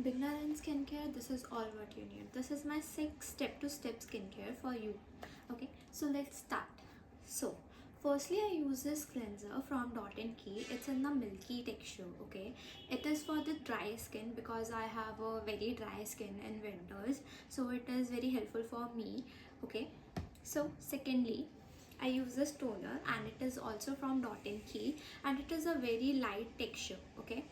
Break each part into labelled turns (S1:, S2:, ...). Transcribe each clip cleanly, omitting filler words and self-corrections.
S1: Beginner in skincare, this is all what you need. This is my 6 step-to-step skincare for you. Okay, so let's start. So firstly, I use this cleanser from Dot and Key. It's in the milky texture. Okay, it is for the dry skin because I have a very dry skin in winters, so it is very helpful for me. Okay, so secondly, I use this toner and it is also from Dot and Key and it is a very light texture. Okay,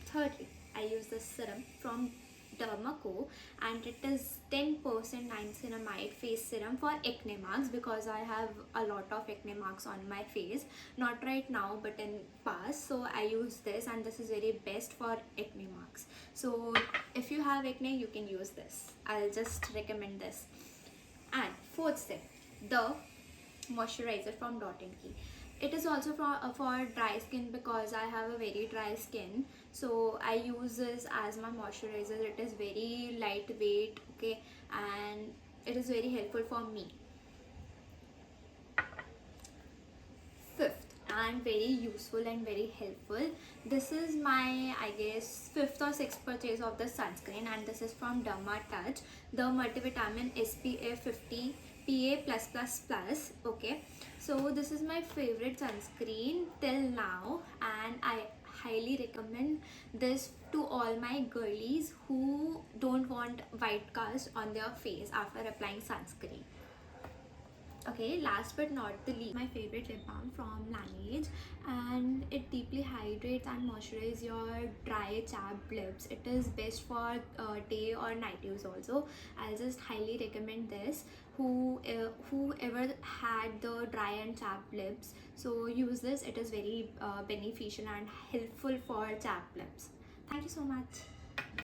S1: thirdly, I use the serum from Derma Co and it is 10% niacinamide face serum for acne marks because I have a lot of acne marks on my face, not right now but in past. So I use this and this is very best for acne marks. So if you have acne, you can use this. I'll just recommend this. And fourth step, the moisturizer from Dot and Key. It is also for dry skin because I have a very dry skin, so I use this as my moisturizer. It is very lightweight, okay, and it is very helpful for me. Fifth, and very useful and very helpful, this is my, I guess, fifth or sixth purchase of the sunscreen, and this is from Dermatouch, the multivitamin SPF 50 PA+++. Okay, so this is my favorite sunscreen till now and I highly recommend this to all my girlies who don't want white cast on their face after applying sunscreen. Okay, last but not the least, my favorite lip balm from Laneige, and it deeply hydrates and moisturizes your dry chapped lips. It is best for day or night use also. I'll just highly recommend this. Whoever had the dry and chapped lips, so use this. It is very beneficial and helpful for chapped lips. Thank you so much.